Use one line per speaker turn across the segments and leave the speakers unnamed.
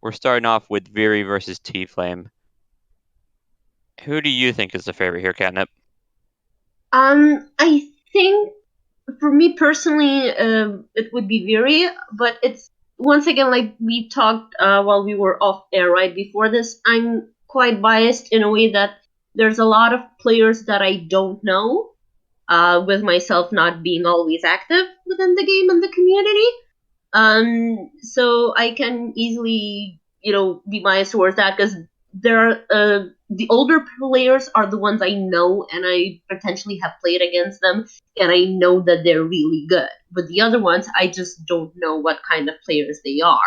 We're starting off with Viri versus T-Flame. Who do you think is the favorite here, Catnip?
I think for me personally, it would be Viri, but it's once again like we talked while we were off air right before this. I'm quite biased in a way that there's a lot of players that I don't know. With myself not being always active within the game and the community, so I can easily, be biased towards that because there are the older players are the ones I know and I potentially have played against them and I know that they're really good. But the other ones, I just don't know what kind of players they are.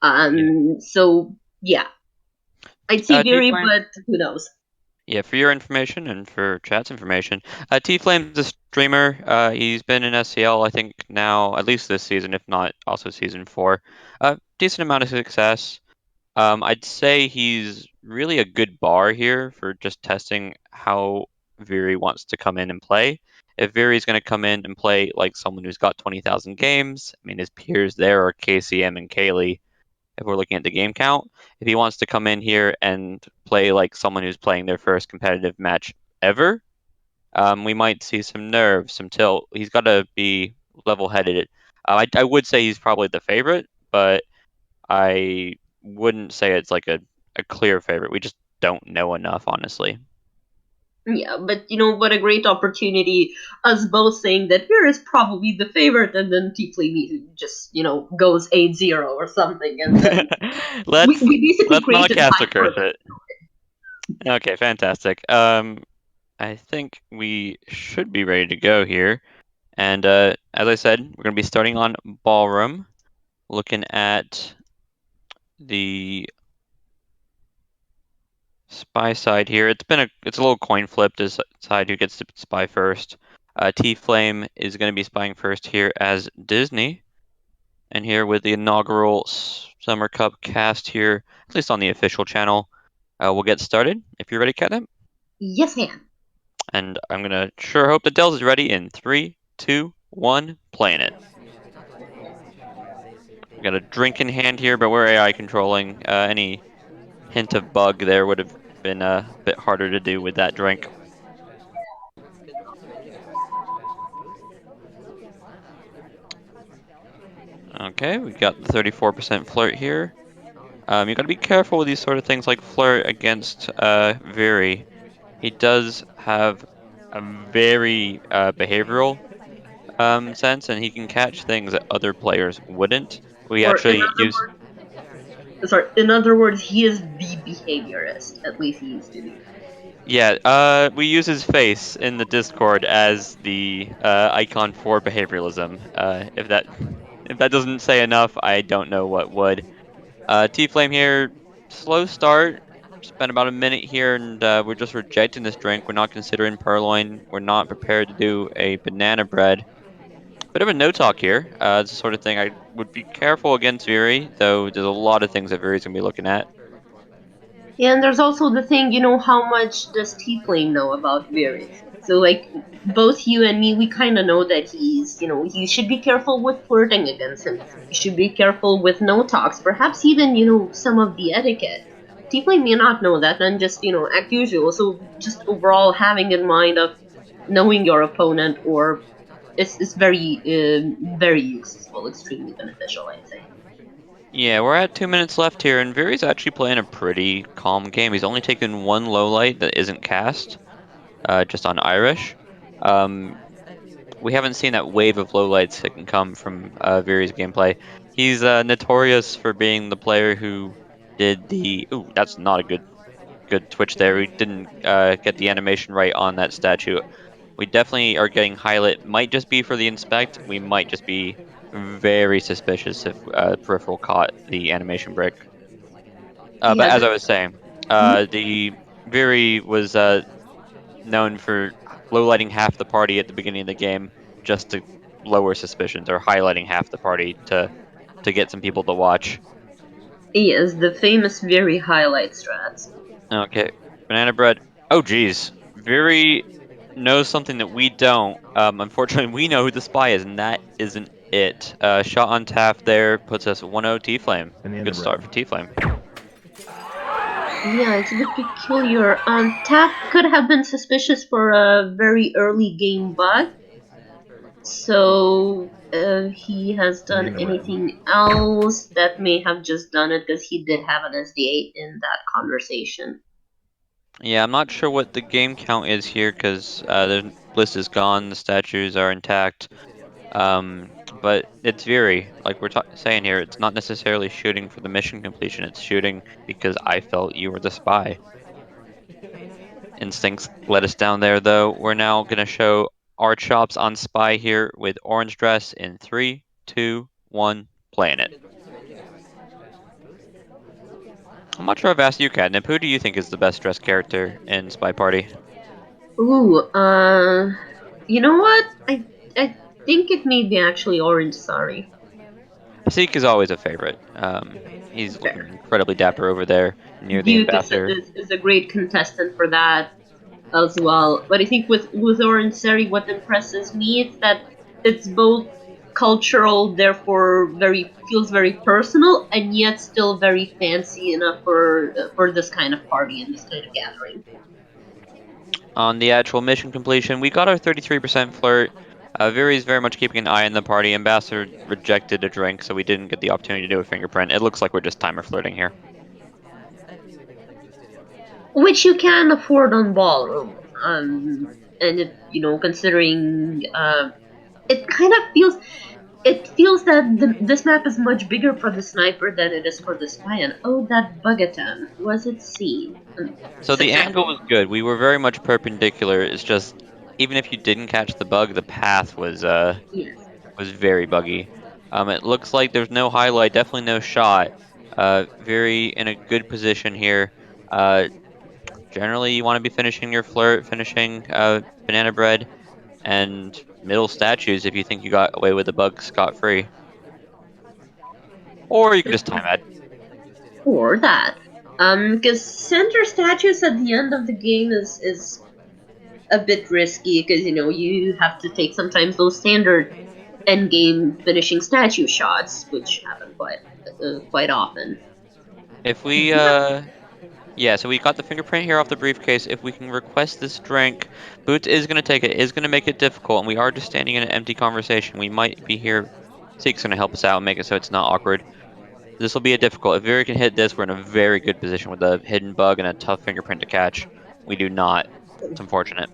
Yeah.
So yeah, I'd say very,
T-Flame?
but who knows?
Yeah, for your information and for chat's information, T-Flame's a streamer. He's been in SCL, I think, now, at least this season, if not also season 4. Decent amount of success. I'd say he's really a good bar here for just testing how Viri wants to come in and play. If Viri's going to come in and play like someone who's got 20,000 games, I mean, his peers there are KCM and Kaylee, if we're looking at the game count. If he wants to come in here and play like someone who's playing their first competitive match ever, we might see some nerve, some tilt. He's got to be level-headed. I would say he's probably the favorite, but I wouldn't say it's like a clear favorite. We just don't know enough, honestly.
Yeah, but what a great opportunity, us both saying that Vera is probably the favorite, and then Tiflame just, goes 8-0 or something, and then we,
let's
we basically
let's not
created
cast a
hype
curse
for
it. Okay, fantastic. I think we should be ready to go here. And as I said, we're going to be starting on Ballroom, looking at the spy side here. It's a little coin flip to decide who gets to spy first. T Flame is going to be spying first here as Disney, and here with the inaugural Summer Cup cast here, at least on the official channel. We'll get started. If you're ready, Catnip,
Yes, man.
and I'm gonna sure hope that Dells is ready in 3, 2, 1, playing it. We got a drink in hand here, but we're AI controlling. Any hint of bug there would have been a bit harder to do with that drink. Okay, we got the 34% flirt here. You got to be careful with these sort of things like flirt against Viri. He does have a very behavioral sense, and he can catch things that other players wouldn't. We
Or
actually use,
in other words, he is the behaviorist. At least he used to be.
yeah, we use his face in the Discord as the icon for behavioralism. If that doesn't say enough, I don't know what would. T-Flame here, slow start. Spent about a minute here, and we're just rejecting this drink. We're not considering purloin. We're not prepared to do a banana bread. Bit of a no talk here. It's the sort of thing I would be careful against Viri, though there's a lot of things that Viri's going to be looking at.
Yeah, and there's also the thing, how much does T-Flame know about Varys? So, like, both you and me, we kind of know that you should be careful with flirting against him. You should be careful with no talks, perhaps even, some of the etiquette. T-Flame may not know that and just, act usual. So, just overall having in mind of knowing your opponent or it's very useful, extremely beneficial, I'd say.
Yeah, we're at 2 minutes left here, and Viri's actually playing a pretty calm game. He's only taken one low light that isn't cast, just on Irish. Um, we haven't seen that wave of lowlights that can come from Viri's gameplay. He's notorious for being the player who did the. Ooh, that's not a good twitch there. We didn't get the animation right on that statue. We definitely are getting highlight. Might just be for the inspect. We might just be very suspicious if peripheral caught the animation brick. But
Yeah,
as I was saying,
mhm.
the Viri was known for low lighting half the party at the beginning of the game just to lower suspicions, or highlighting half the party to get some people to watch.
Yes, the famous very highlight strats.
Okay, banana bread. Oh geez, Viri knows something that we don't. Unfortunately, we know who the spy is, and that isn't it. Shot on Taft there puts us 1-0 T-Flame.
And the
Good
bread.
start for T-Flame.
Yeah, it's a bit peculiar. Taft could have been suspicious for a very early game bug, so he has
And
done
the red.
anything else that may have just done it because he did have an SD8 in that conversation.
Yeah, I'm not sure what the game count is here because the list is gone, the statues are intact. But it's Viri, like we're saying here, it's not necessarily shooting for the mission completion, it's shooting because I felt you were the spy. Instincts let us down there, though. We're now going to show our chops on Spy here with Orange Dress in 3, 2, 1, playing it. I'm not sure I've asked you, Catnip. Who do you think is the best dressed character in Spy Party?
Ooh, you know what? I think it may be actually Orange. Sorry,
Seek is always a favorite. He's looking
fair.
incredibly dapper over there near the
Duke
ambassador.
is a great contestant for that as well. But I think with Orange Seri, what impresses me is that it's both cultural, therefore very feels very personal, and yet still very fancy enough for this kind of party and this kind of gathering.
On the actual mission completion, we got our 33% flirt. Viri's very much keeping an eye on the party. Ambassador rejected a drink, so we didn't get the opportunity to do a fingerprint. It looks like we're just timer flirting here.
Which you can afford on ballroom. And it, considering it kind of feels that this map is much bigger for the sniper than it is for the spy. And oh, that bug attempt, was it seen?
So the angle
Successful.
was good. We were very much perpendicular. It's just even if you didn't catch the bug, the path
Yes.
was very buggy. It looks like there's no highlight, definitely no shot. Very in a good position here. Uh, Generally, you want to be finishing your flirt, finishing banana bread, and middle statues if you think you got away with the bug scot-free. Or you can just time add.
Or that. Because center statues at the end of the game is a bit risky because you have to take sometimes those standard end game finishing statue shots, which happen quite often.
If we,
Yeah,
yeah, so we got the fingerprint here off the briefcase. If we can request this drink, Boots is going to take it, is going to make it difficult, and we are just standing in an empty conversation. We might be here. Seek's going to help us out and make it so it's not awkward. This will be a difficult. If Viri can hit this, we're in a very good position with a hidden bug and a tough fingerprint to catch. We do not. It's unfortunate.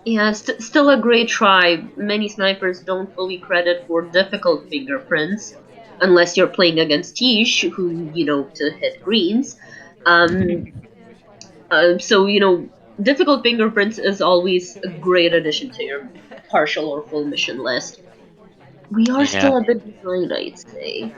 yeah, still a great try. Many snipers don't fully credit for difficult fingerprints, unless you're playing against Tish, who to hit greens. Um, so difficult fingerprints is always a great addition to your partial or full mission list. We are
Yeah.
still a bit behind, I'd say.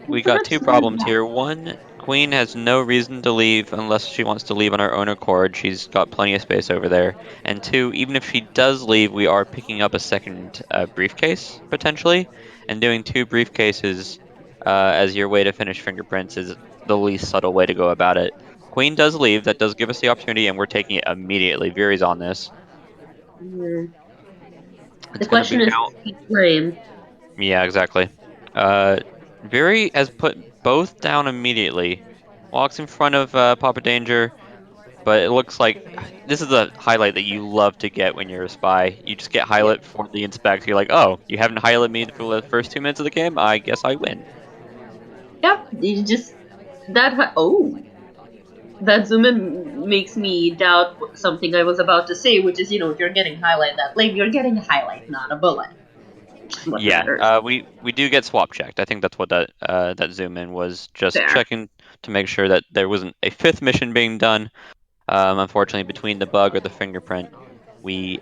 We
But
got
that's
two
not
problems
bad.
here. One, Queen has no reason to leave unless she wants to leave on her own accord. She's got plenty of space over there. And two, even if she does leave, we are picking up a second briefcase, potentially. And doing two briefcases as your way to finish fingerprints is the least subtle way to go about it. Queen does leave. That does give us the opportunity, and we're taking it immediately. Viri's on this.
Mm. The
It's going to be
question is,
now.
is he blamed?
Yeah, exactly. Uh, Viri has put both down immediately. Walks in front of Papa Danger, but it looks like this is a highlight that you love to get when you're a spy. You just get
Yeah.
highlight for the inspect. You're like, oh, you haven't highlighted me for the first 2 minutes of the game? I guess I win.
Yep. You just oh, that zoom in makes me doubt something I was about to say, which is if you're getting highlight that late, you're getting a highlight, not a bullet, which is what
Yeah,
matters.
we do get swap checked. I think that's what that zoom in was, just
Fair.
checking to make sure that there wasn't a fifth mission being done. Unfortunately, between the bug or the fingerprint, we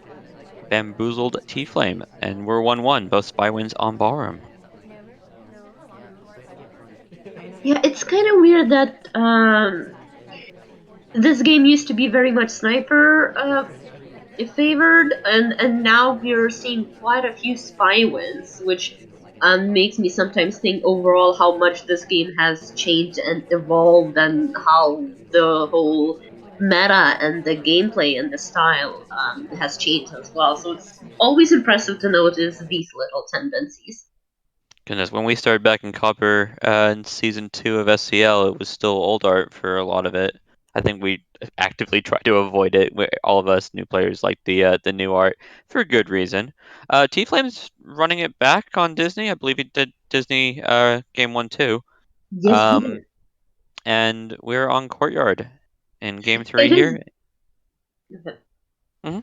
bamboozled T-Flame, and we're 1-1. Both spy wins on Ballroom.
Yeah, it's kind of weird that this game used to be very much sniper favored, and now we're seeing quite a few spy wins, which makes me sometimes think overall how much this game has changed and evolved, and how the whole meta and the gameplay and the style has changed as well. So it's always impressive to notice these little tendencies.
Goodness, when we started back in Copper in season 2 of SCL, it was still old art for a lot of it. I think we actively tried to avoid it. All of us new players like the new art for good reason. T-Flame's running it back on Disney. I believe he did Disney game 1 too.
Yes, he
Um,
did.
and we're on Courtyard in game 3
It is.
here. hmm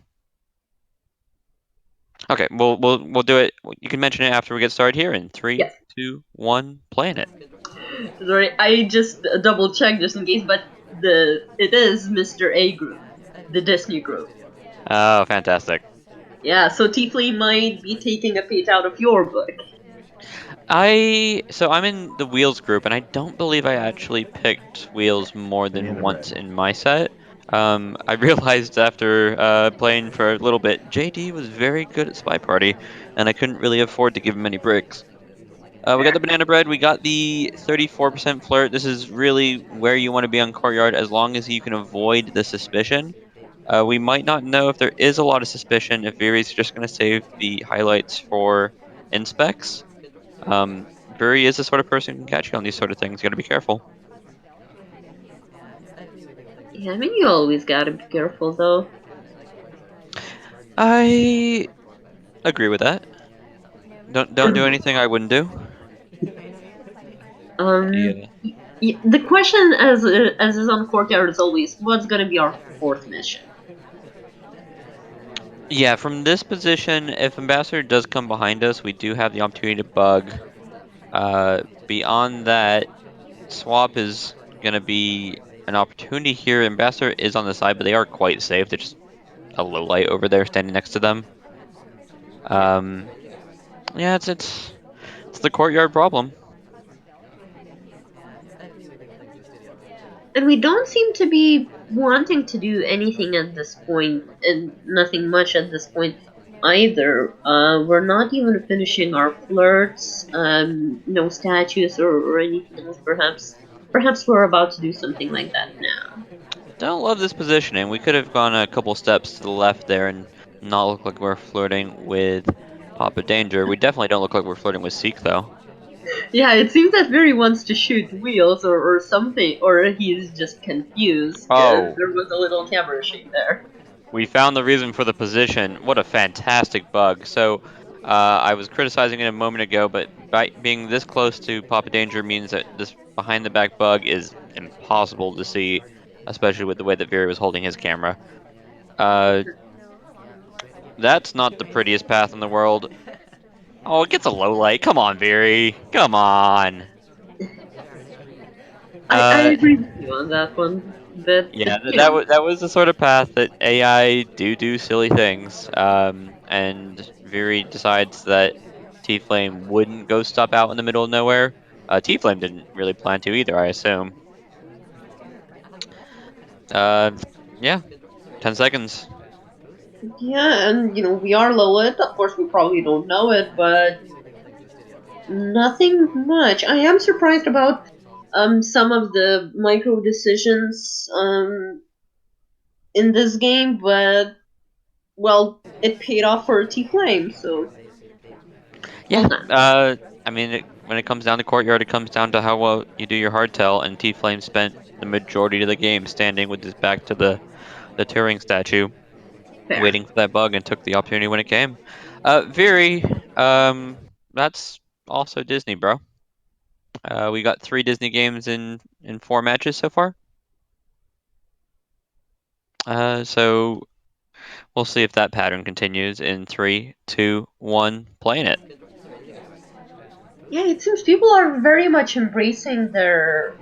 Okay, we'll do it. You can mention it after we get started here in three,
Yes.
two, one, playing it.
Sorry, I just double checked just in case, but it is Mr. A group, the Disney group.
Oh, fantastic.
Yeah, so Tiefly might be taking a page out of your book.
I'm in the Wheels group, and I don't believe I actually picked Wheels more than once in my set. I realized after playing for a little bit, JD was very good at Spy Party, and I couldn't really afford to give him any bricks. We got the banana bread. We got the 34% flirt. This is really where you want to be on Courtyard as long as you can avoid the suspicion. We might not know if there is a lot of suspicion if Viri's just going to save the highlights for inspects. Viri is the sort of person who can catch you on these sort of things. You got to be careful.
Yeah, I mean, you always gotta be careful, though.
I agree with that. Don't do anything I wouldn't do.
Um,
Yeah.
the question, as is on Courtyard, is always, what's gonna be our fourth mission?
Yeah, from this position, if Ambassador does come behind us, we do have the opportunity to bug. Beyond that, Swap is going to be an opportunity here. Ambassador is on the side, but they are quite safe. They're just a low light over there standing next to them. Um, yeah, it's the Courtyard problem.
And we don't seem to be wanting to do anything at this point, and nothing much at this point either. We're not even finishing our flirts, no statues or anything else. Perhaps we're about to do something like that now.
Don't love this positioning. We could have gone a couple steps to the left there and not look like we're flirting with Papa Danger. We definitely don't look like we're flirting with Seek, though.
Yeah, it seems that Very wants to shoot wheels or something, or he's just confused because
Oh,
there was a little camera shake there.
we found the reason for the position. What a fantastic bug. I was criticizing it a moment ago, but by being this close to Papa Danger means that this behind the back bug is impossible to see, especially with the way that Viri was holding his camera. Uh, that's not the prettiest path in the world. Oh, it gets a low light. Come on, Viri. Come on.
I
Uh,
agree with you on that one, but
yeah,
you know,
that was the sort of path that AI do silly things. And Viri decides that T-Flame wouldn't go stop out in the middle of nowhere. T-Flame didn't really plan to either, I assume. Uh, yeah, 10 seconds.
yeah, and we are low it. Of course, we probably don't know it, but nothing much. I am surprised about some of the micro decisions in this game, but well, it paid off for T Flame, so
Yeah,
well done.
I mean, when it comes down to Courtyard, it comes down to how well you do your hardtail, and T-Flame spent the majority of the game standing with his back to the Turing statue,
Fair.
waiting for that bug, and took the opportunity when it came. Viri, that's also Disney, bro. We got 3 Disney games in 4 matches so far. So we'll see if that pattern continues in 3, 2, 1, playing it.
Yeah, it seems people are very much embracing their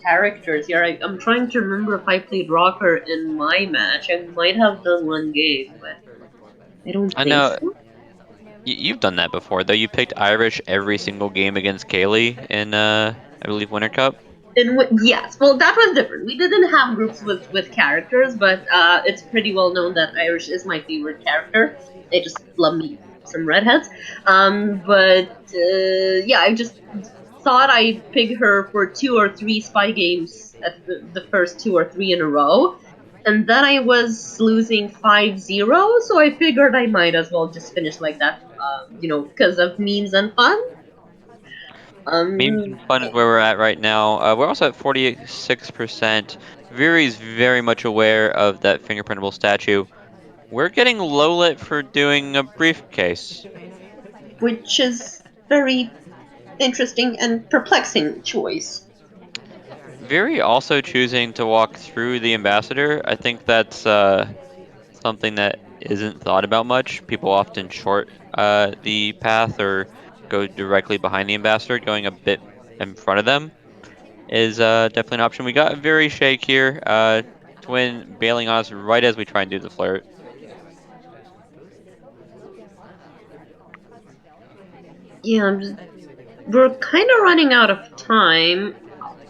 characters here. I'm trying to remember if I played Rocker in my match. I might have done one game, but I don't
I
think
know
so.
you've done that before, though. You picked Irish every single game against Kaylee in, I believe, Winter Cup.
Yes, well, that was different. We didn't have groups with characters, but it's pretty well known that Irish is my favorite character. They just love me some redheads. But yeah, I just thought I'd pick her for 2 or 3 spy games at the first 2 or 3 in a row, and then I was losing 5-0, so I figured I might as well just finish like that, because of memes and fun.
Memes
Um,
and fun is where we're at right now. We're also at 46%. Viri's very much aware of that fingerprintable statue. We're getting low lit for doing a briefcase.
which is very interesting and perplexing choice.
Viri also choosing to walk through the ambassador. I think that's something that isn't thought about much. People often short the path or go directly behind the ambassador. Going a bit in front of them is definitely an option. We got a very shake here. Twin bailing on us right as we try and do the flirt.
Yeah, we're kind of running out of time.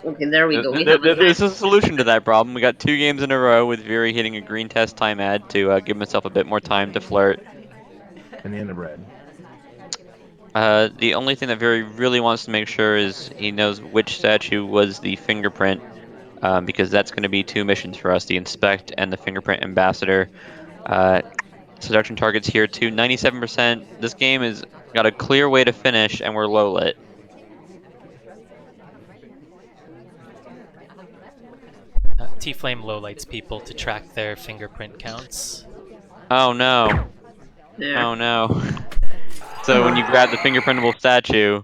Okay, there we go. We have a
There's
time.
a solution to that problem. We got 2 games in a row with Viri hitting a green test time ad to give himself a bit more time to flirt.
And the end of red.
The only thing that Viri really wants to make sure is he knows which statue was the fingerprint, because that's going to be 2 missions for us, the inspect and the fingerprint ambassador. Uh, Seduction targets here too, 97%. This game has got a clear way to finish, and we're low lit.
T-Flame lowlights people to track their fingerprint counts.
Oh no.
There.
Oh no. So when you grab the fingerprintable statue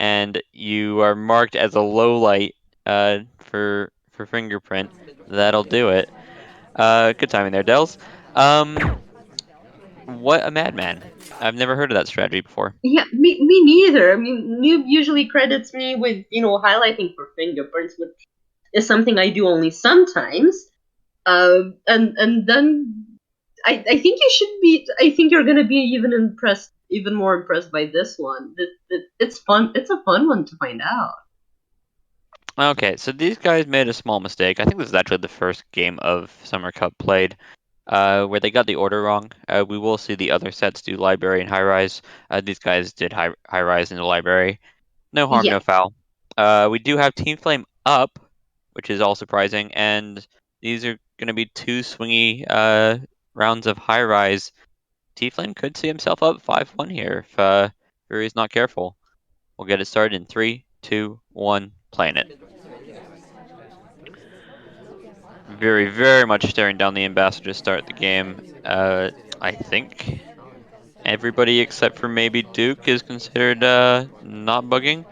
and you are marked as a low light for fingerprint, that'll do it. Good timing there, Dells. Um, what a madman. I've never heard of that strategy before.
Yeah, me neither. I mean, Noob usually credits me with, highlighting for fingerprints, which is something I do only sometimes. And then I think you should be. I think you're gonna be even more impressed by this one. It's fun. It's a fun one to find out.
Okay, so these guys made a small mistake. I think this is actually the first game of Summer Cup played, where they got the order wrong. We will see the other sets do library and high rise. These guys did high rise in the library. No harm,
Yeah,
no foul. We do have Team Flame up, which is all surprising, and these are going to be 2 swingy rounds of high rise. Team Flame could see himself up 5-1 here if Fury's not careful. We'll get it started in 3, 2, 1, playing it. Very, very much staring down the ambassador to start the game. I think everybody except for maybe Duke is considered not bugging.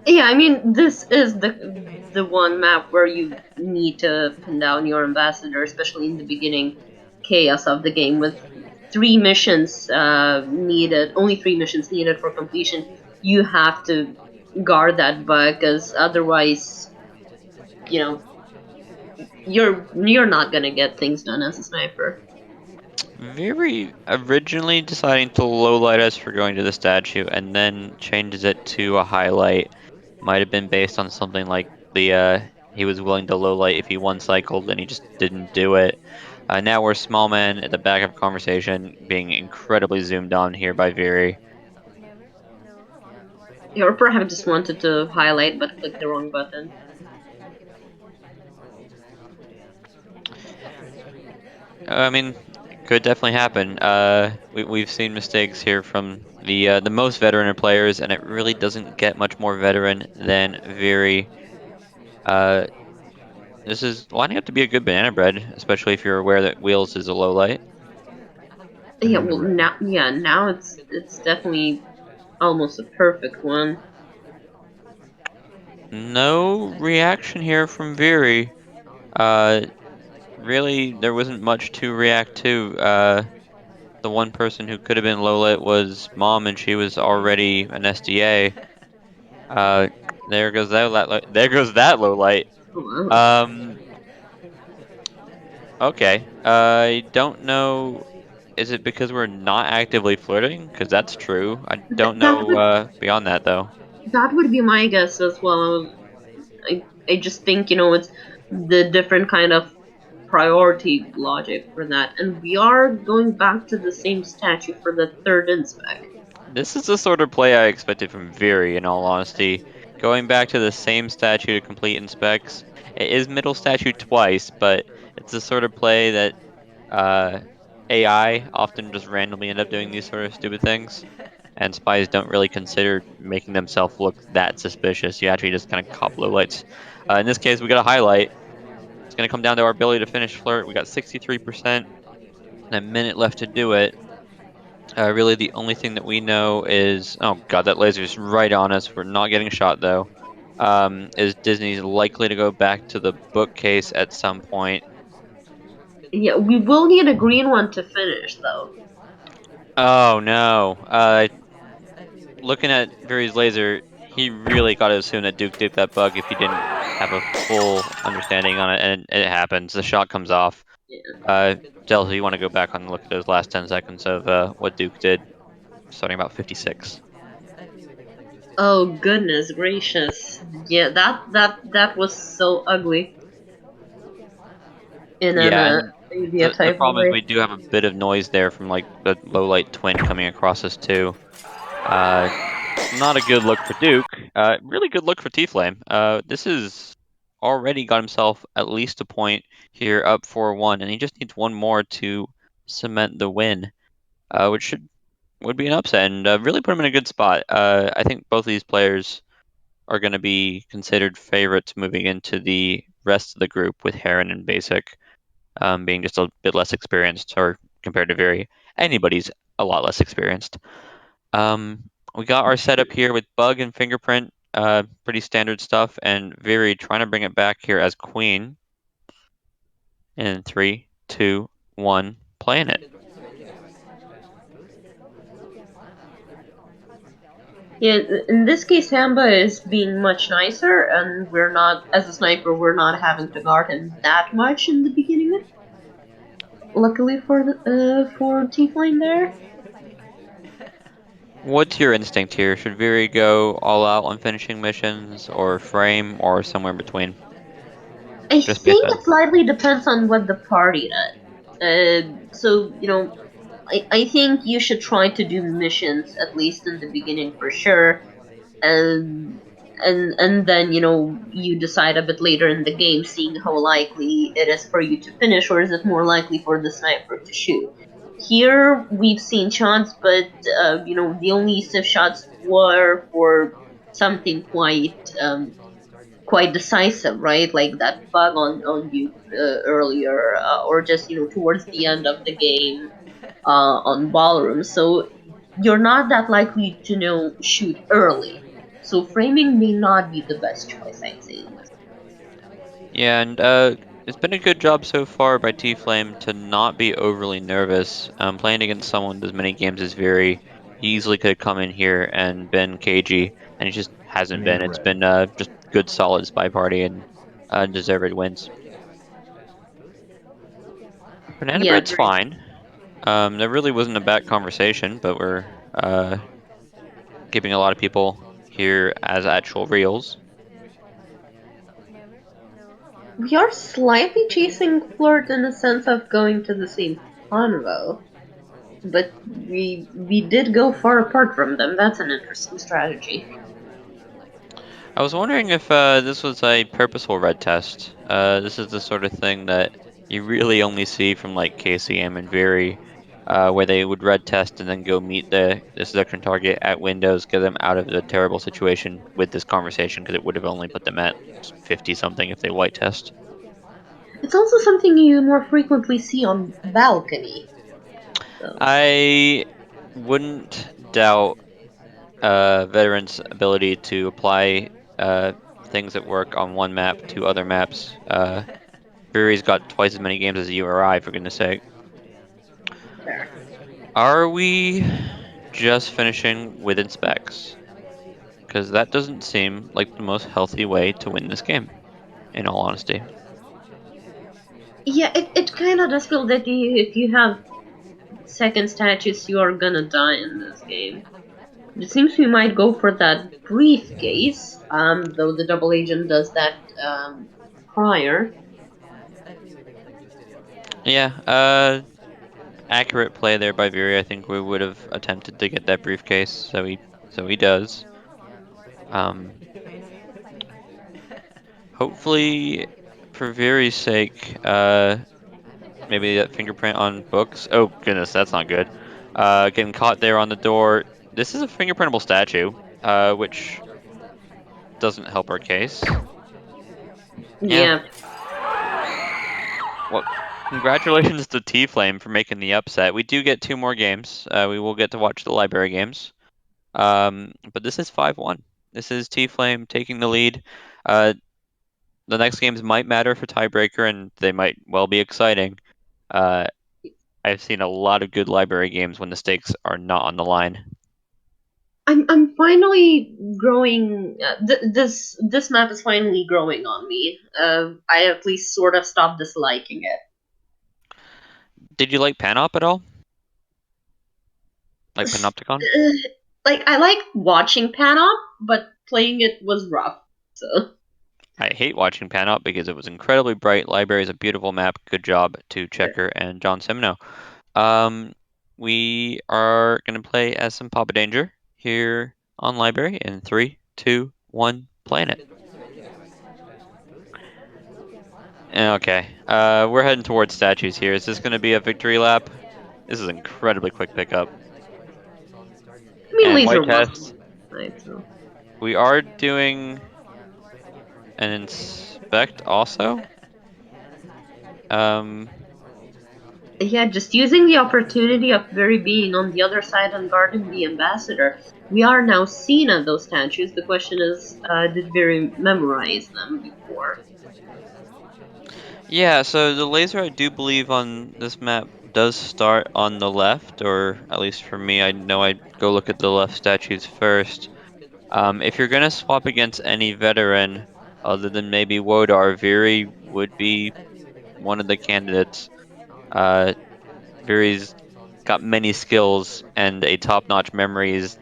yeah. I mean, this is the one map where you need to pin down your ambassador, especially in the beginning chaos of the game with 3 missions needed. Only 3 missions needed for completion. You have to guard that bug, because otherwise, you know, you're not gonna get things done as a sniper.
Very originally deciding to lowlight us for going to the statue and then changes it to a highlight. Might have been based on something like he was willing to lowlight if he one cycled and he just didn't do it. Now we're small man at the back of conversation being incredibly zoomed on here by Viri.
Or perhaps just wanted to highlight but clicked the wrong button.
I mean, it could definitely happen. We've seen mistakes here from the most veteran of players, and it really doesn't get much more veteran than Viri. Uh, this is lining up to be a good banana bread, especially if you're aware that Wheels is a low light.
And
Yeah,
the end of
well
red.
now it's definitely almost a perfect one.
No reaction here from Viri. Uh, really, there wasn't much to react to. The one person who could have been low lit was Mom, and she was already an SDA. Uh, there goes there goes that low light.
Oh, wow.
Um, okay. I don't know. Is it because we're not actively flirting? Because that's true. I don't
That
know
would
beyond that though.
be my guess as well. I just think, it's the different kind of priority logic for that. And we are going back to the same statue for the third inspec.
This is the sort of play I expected from Viri, in all honesty. Going back to the same statue to complete in specs, it is middle statue twice, but it's the sort of play that uh, AI often just randomly end up doing these sort of stupid things, and spies don't really consider making themselves look that suspicious. You actually just kind of cop low lights. In this case, we got a highlight. It's going to come down to our ability to finish flirt. We got 63%, and a minute left to do it. Really, the only thing that we know is, oh god, that laser's right on us. We're not getting shot though. Is Disney's likely to go back to the bookcase at some point?
Yeah, we will need a green one to finish, though.
Oh no. Looking at Veri's laser, he really got to assume that Duke did that bug if he didn't have a full understanding on it, and it happens. The shot comes off.
Yeah.
Uh, Delta, you want to go back and look at those last 10 seconds of what Duke did, starting about 56.
Oh goodness gracious! Yeah, that was so ugly in an
Yeah, and
Avia
the
type of
problem is we
way.
do have a bit of noise there from like the low light twin coming across us too. Uh, not a good look for Duke. Really good look for T-Flame. This is already got himself at least a point here, up 4-1, and he just needs one more to cement the win, which would be an upset and really put him in a good spot. I think both of these players are going to be considered favorites moving into the rest of the group, with Heron and Basic being just a bit less experienced, or compared to Very, anybody's a lot less experienced. We got our setup here with Bug and Fingerprint, pretty standard stuff, and Very trying to bring it back here as Queen. In 3, 2, 1, playing it.
Yeah, in this case, Samba is being much nicer, and we're not, as a sniper, we're not having to guard him that much in the beginning. Luckily for T-Flame there.
What's your instinct here? Should Very go all out on finishing missions, or frame, or somewhere in between?
I
Just based
think
on.
it slightly depends on what the party does. So I think you should try to do missions at least in the beginning for sure, and and then you decide a bit later in the game, seeing how likely it is for you to finish, or is it more likely for the sniper to shoot. Here we've seen shots, but the only safe shots were for something quite decisive, right? Like that bug on you earlier, or just towards the end of the game on ballroom. So you're not that likely to shoot early. So framing may not be the best choice, I'd say.
Yeah, and it's been a good job so far by T-Flame to not be overly nervous. Playing against someone with as many games as Very, he easily could have come in here and been cagey, and he just hasn't been.
Banana
It's
bread.
been just good, solid SpyParty and deserved wins. Banana
Yeah,
Bread's
very.
fine. There really wasn't a bad conversation, but we're keeping a lot of people here as actual reals.
We are slightly chasing Flirt in the sense of going to the same convo, but we did go far apart from them. That's an interesting strategy.
I was wondering if this was a purposeful red test. This is the sort of thing that you really only see from like KCM and Very, where they would red test and then go meet the seduction target at Windows, get them out of the terrible situation with this conversation, because it would have only put them at 50 something if they white test.
It's also something you more frequently see on balcony. So
I wouldn't doubt veterans' ability to apply uh, things that work on one map to other maps. Fury's got twice as many games as URI, for goodness sake.
there.
Are we just finishing with inspects? Because that doesn't seem like the most healthy way to win this game, in all honesty.
Yeah, it kind of does feel that if you have second statues, you are gonna die in this game. It seems we might go for that briefcase, though the double agent does that prior.
Yeah, accurate play there by Fury. I think we would have attempted to get that briefcase, so he does. Um, hopefully, for Viri's sake, maybe that fingerprint on books. Oh goodness, that's not good. Getting caught there on the door. This is a fingerprintable statue, which doesn't help our case. Yeah.
Yeah.
Well, congratulations to T-Flame for making the upset. We do get 2 more games. We will get to watch the library games. But this is 5-1. This is T-Flame taking the lead. Uh, the next games might matter for tiebreaker, and they might well be exciting. Uh, I've seen a lot of good library games when the stakes are not on the line.
I'm finally growing. This map is finally growing on me. I at least sort of stopped disliking it.
Did you like Panop at all? Like Panopticon?
Like I like watching Panop, but playing it was rough. So
I hate watching Panop because it was incredibly bright. Library is a beautiful map. Good job to Checker and John Simino. We are gonna play as some Papa Danger here on Library in 3, 2, 1, playing it. Okay. We're heading towards statues here. Is this gonna be a victory lap? This is incredibly quick pickup.
I mean,
And
laser
white
was
test.
right. So
We are doing an inspect also. Um,
yeah, just using the opportunity of Very being on the other side and guarding the ambassador. We are now seen at those statues. The question is, did Very memorize them before?
yeah, so the laser I do believe on this map does start on the left, or at least for me, I know I'd go look at the left statues first. If you're gonna swap against any veteran other than maybe Wodar, Viri would be one of the candidates. Uh, Viri's got many skills, and a top-notch memory is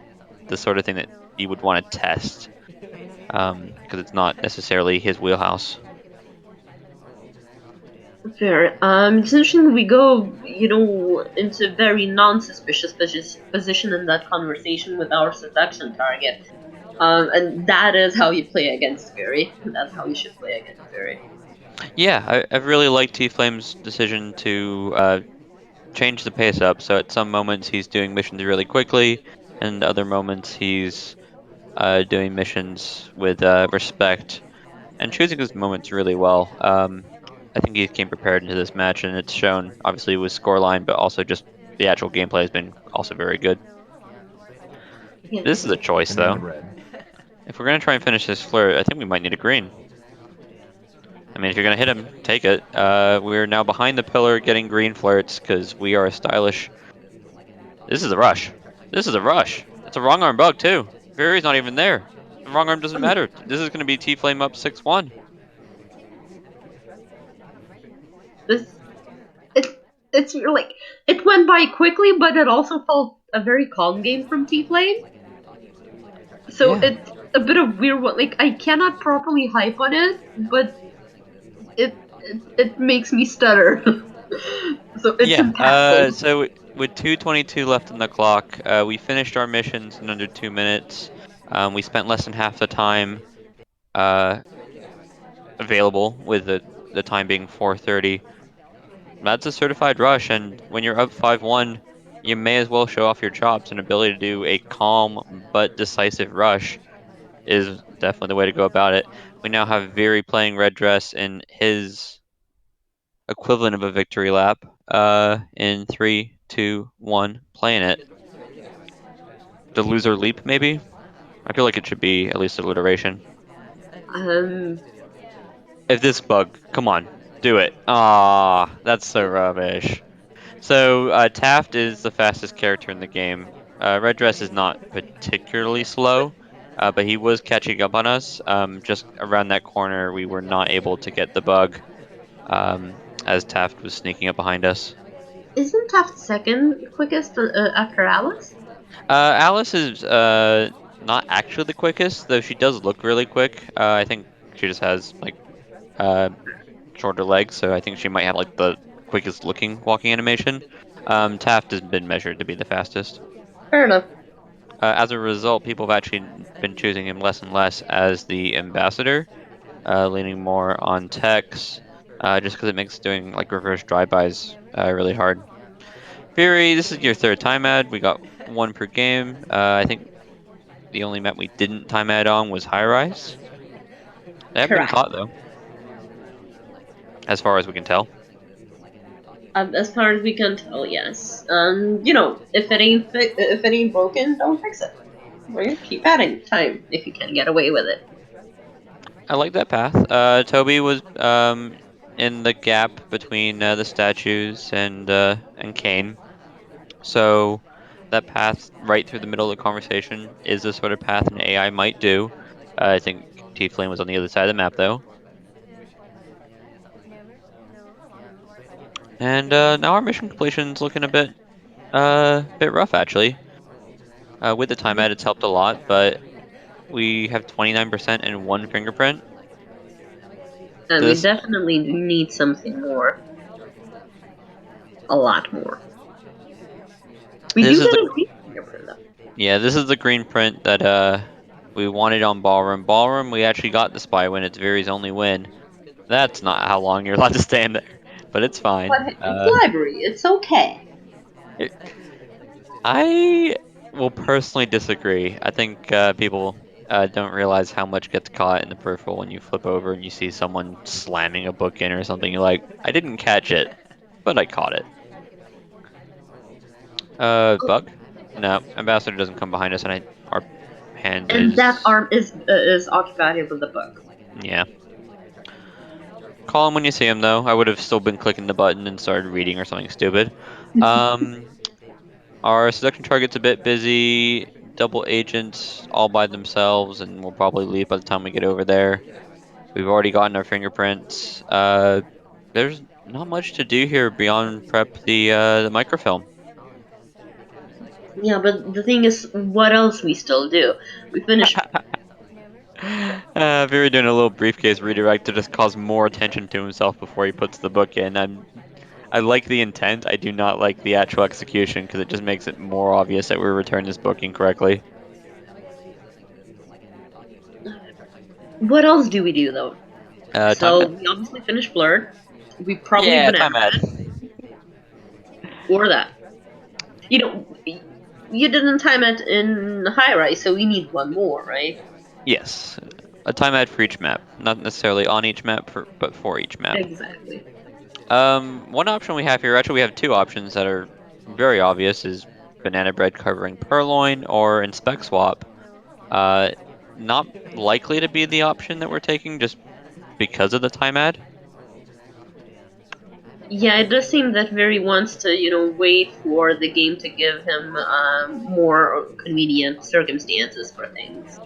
the sort of thing that you would want to test, because it's not necessarily his wheelhouse.
Fair. It's interesting we go, into very non-suspicious position in that conversation with our seduction target. And that is how you play against Fury. That's how you should play against Fury.
Yeah, I've really liked T-Flame's decision to change the pace up. So at some moments he's doing missions really quickly, and other moments he's doing missions with respect and choosing his moments really well. I think he came prepared into this match, and it's shown obviously with scoreline, but also just the actual gameplay has been also very good.
Yeah.
This is a choice,
Banana
though.
bread.
If we're gonna try and finish this flirt, I think we might need a green. I mean, if you're gonna hit him, take it. We're now behind the pillar getting green flirts because we are a stylish. This is a rush. This is a rush. It's a wrong arm bug too. Fury's not even there. The wrong arm doesn't matter. This is gonna be T-Flame up 6-1.
This it it's like it went by quickly, but it also felt a very calm game from T Flame. So
Yeah.
it's a bit of weird. What like I cannot properly hype on it, but it makes me stutter. So it's
Yeah.
impactful.
So with 2:22 left on the clock, we finished our missions in under 2 minutes. We spent less than half the time uh, available, with the time being 4:30. That's a certified rush, and when you're up 5-1, you may as well show off your chops. And ability to do a calm but decisive rush is definitely the way to go about it. We now have Viri playing red dress in his equivalent of a victory lap. In 3, 2, 1, playing it. The loser leap, maybe? I feel like it should be at least alliteration.
Um,
If this bug, come on, do it. Ah, that's so rubbish. So Taft is the fastest character in the game. Red Dress is not particularly slow, but he was catching up on us. Just around that corner, we were not able to get the bug as Taft was sneaking up behind us.
isn't Taft second quickest after Alex?
Alice is not actually the quickest, though she does look really quick. I think she just has like uh, shorter legs, so I think she might have like the quickest looking walking animation. Taft has been measured to be the fastest.
Fair enough.
As a result, people have actually been choosing him less and less as the ambassador, leaning more on techs, just because it makes doing like reverse drive-bys really hard. Fury, this is your third time ad. We got one per game. I think the only map we didn't time ad on was High Rise. They have been
Correct.
caught though, as far as we can tell.
As far as we can tell, yes. If it ain't broken, don't fix it. Right? Keep adding time if you can get away with it.
I like that path. Toby was in the gap between the statues and Kane. So that path right through the middle of the conversation is the sort of path an AI might do. I think T-Flame was on the other side of the map though. And now our mission completion's looking a bit rough actually. With the time add, it's helped a lot, but we have 29% and one fingerprint.
And we
This
definitely need something more. A lot more. We
this
do
is
get
the
a green fingerprint though.
yeah, this is the green print that we wanted on Ballroom. Ballroom, we actually got the spy win. It's Veery's only win. That's not how long you're allowed to stay in there, but it's
But
fine.
it's library. It's okay.
It, I will personally disagree. I think people don't realize how much gets caught in the peripheral when you flip over and you see someone slamming a book in or something. You're like, I didn't catch it, but I caught it. Bug? No, Ambassador doesn't come behind us, and our hand
And that
is
arm is occupied with the book.
yeah. Call him when you see him, though. I would have still been clicking the button and started reading or something stupid. Um, our seduction target's a bit busy. Double agents all by themselves, and we'll probably leave by the time we get over there. We've already gotten our fingerprints. There's not much to do here beyond prep the microfilm.
Yeah, but the thing is, what else we still do? We finish.
Very doing a little briefcase redirect to just cause more attention to himself before he puts the book in. I like the intent. I do not like the actual execution because it just makes it more obvious that we returned this book incorrectly.
What else do we do though?
Time
So
ad.
we obviously finished Blurred. We probably
Yeah,
banana
time ad.
or that. You know, you didn't time it in high rise, so we need one more, right?
Yes, a time ad for each map, not necessarily on each map, but for each map.
Exactly.
One option we have here, actually, we have two options that are very obvious: is banana bread covering purloin or inspect swap. Uh, Not likely to be the option that we're taking just because of the time ad.
Yeah, it does seem that Very wants to, wait for the game to give him more convenient circumstances for things.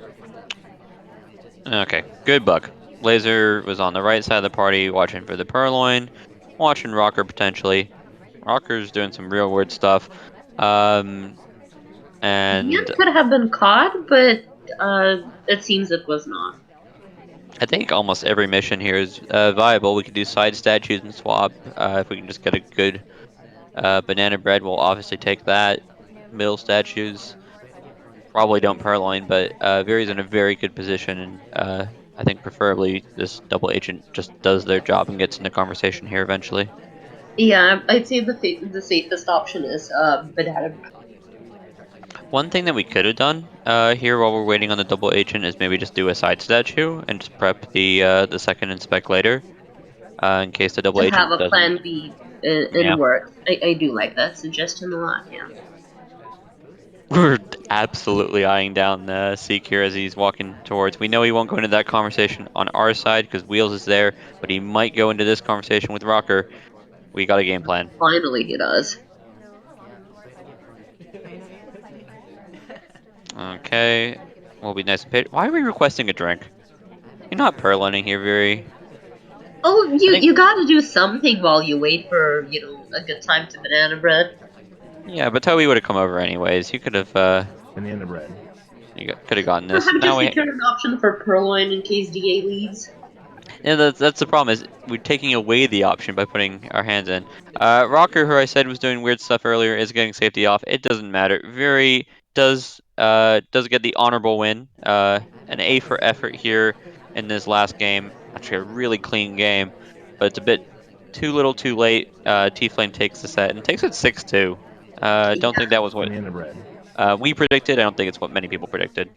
Okay, good buck. Laser was on the right side of the party, watching for the purloin, watching Rocker potentially. Rocker's doing some real weird stuff. Um,
Ian
and
could have been caught, but it seems it was not.
I think almost every mission here is viable. We could do side statues and swap. If we can just get a good banana bread, we'll obviously take that. Middle statues probably don't purloin, but Viri's in a very good position, and I think preferably this double agent just does their job and gets into conversation here eventually.
Yeah, I'd say the safest option is banana.
One thing that we could have done here while we're waiting on the double agent is maybe just do a side statue and just prep the second inspect later in case the double
To have
agent
a
doesn't.
plan B in
Yeah.
work. I do like that suggestion a lot, yeah.
We're absolutely eyeing down Seek here as he's walking towards. We know he won't go into that conversation on our side because Wheels is there, but he might go into this conversation with Rocker. We got a game plan.
Finally, he does.
Okay. We'll be nice and patient. Why are we requesting a drink? You're not purloining here, very.
Oh,
I
you
think.
gotta do something while you wait for a good time to banana bread.
Yeah, but Toby would have come over anyways. You could have.
Banana bread.
You could have gotten
Or
this.
have it
Now
just
we.
secured an option for purloin in case DA leaves.
Yeah, that's the problem is we're taking away the option by putting our hands in. Rocker, who I said was doing weird stuff earlier, is getting safety off. It doesn't matter. Very does get the honorable win. An A for effort here in this last game. Actually, a really clean game, but it's a bit too little, too late. T-Flame takes the set and takes it 6-2. Don't think that was what
Banana bread.
we predicted. I don't think it's what many people predicted.